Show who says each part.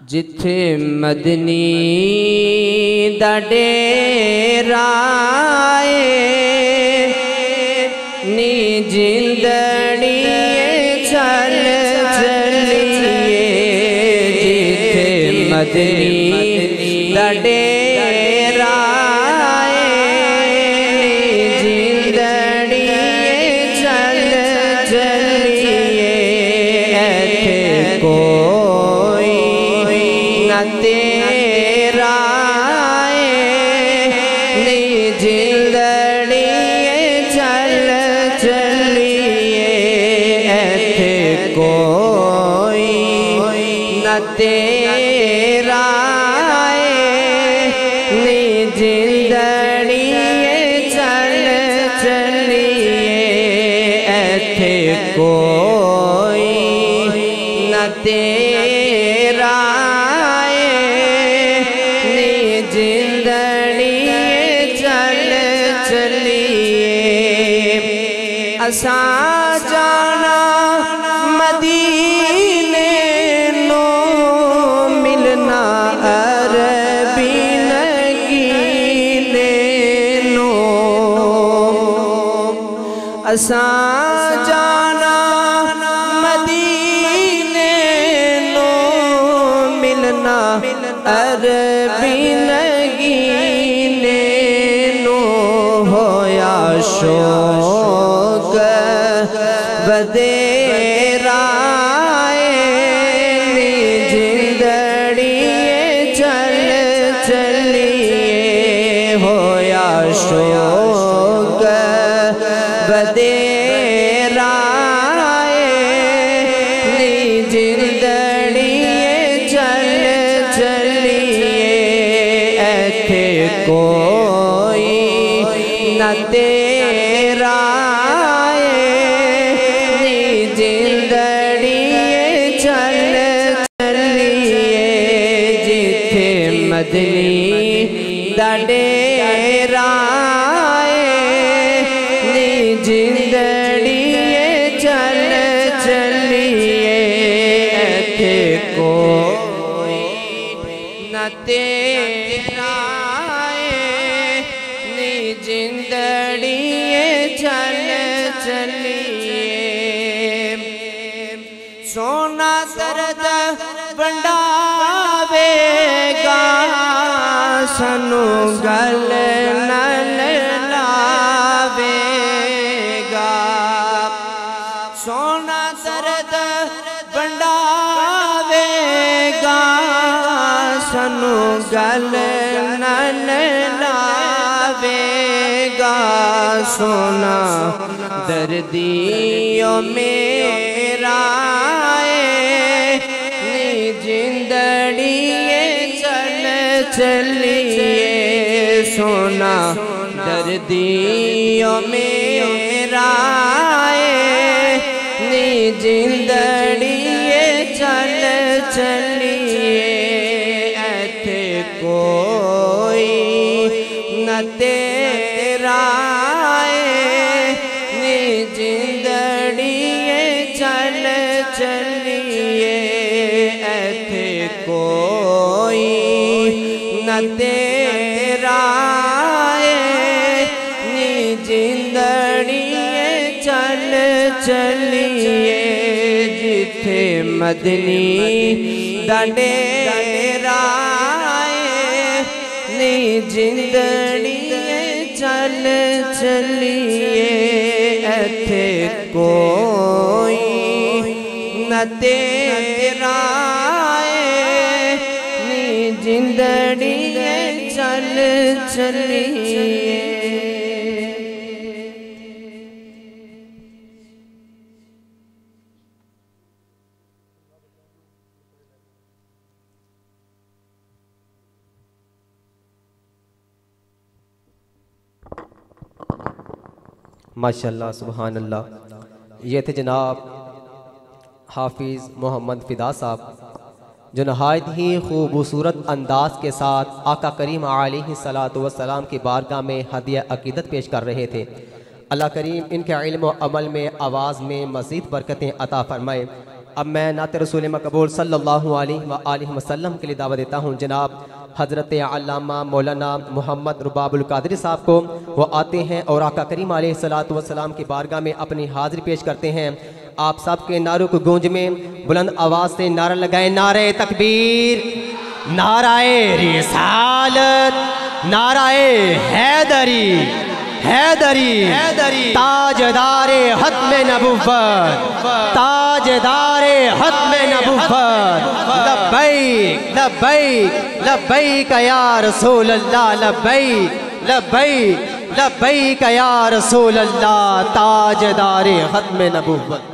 Speaker 1: जिथे मदनी दा डेरा नी जिंदड़िए चल चलिए। जिथे मदनी दा डेरा जिंदड़िए चल चलिए। ऐथे कोई न तेरा नी जिंदड़िए चल चलिए। ऐथे कोई न तेरा नी जिंदड़िए चल चलिए। ऐथे कोई न तेरा असा जाना मदीने नो मिलना अरबी नगीने नो। असा जाना मदीने नो मिलना अरबी नगीने नो। होया शौक बदेरा जिंदड़िए चल चलिए। होया शौक बदेरा जिंदड़िए चल चलिए। ऐथे कोई न तेरा मदनी दा डेरा नी जिंदड़िए चल चलिए। ऐथे कोई न तेरा नी जिंदड़िए चल चलिए। सोना दर्द वंडावेगा सनु गल नल लावेगा। सोना दर्द वंडावेगा सनु गल नल लावेगा। सोना दर्दियों मेरा जिंदड़िए चल चलिए। सोना दर्दियों मेरा नी जिंदड़िए चल चलिए। ऐथे कोई न तेरा नी जिंदड़िए चल चलिए। ऐथे कोई न तेरा नी जिंदड़िए चल चलिए। जिथे मदनी दा डेरा नी जिंदड़िए चल चलिए। ऐथे कोई न तेरा नी जिंदड़िए चल चलिए।
Speaker 2: माशाअल्लाह सुभान अल्लाह। ये थे जनाब हाफिज़ मोहम्मद फ़िदा साहब जो नहायत ही खूबसूरत अंदाज के साथ आका करीम अलैहिस्सलातु वस्सलाम की बारगाह में हदिया अकीदत पेश कर रहे थे। अल्लाह करीम इनके इल्म व अमल में आवाज़ में मज़ीद बरकतें अता फरमाए। अब मैं नाते रसूल मकबूल सल्लल्लाहु अलैहि वसल्लम के लिए दावत देता हूँ जनाब हज़रत अल्लामा मौलाना मोहम्मद रुबाबुल कादरी साहब को। वो आते हैं और आका करीम अलैहिस्सलातु वस्सलाम की बारगाह में अपनी हाज़िरी पेश करते हैं। आप सब के नारों को गूंज में बुलंद आवाज़ से नारा लगाएं, नारे तकबीर, नाराए रिसालत, नाराए हैदरी, हैदरी, हैदरी, ताजदारे खत्मे नबुव्वत, ताजदारे खत्मे नबुव्वत, लब्बैक लब्बैक लब्बैक या रसूल अल्लाह, लब्बैक लब्बैक लब्बैक या रसूल अल्लाह, ताजदारे खत्मे नबुव्वत।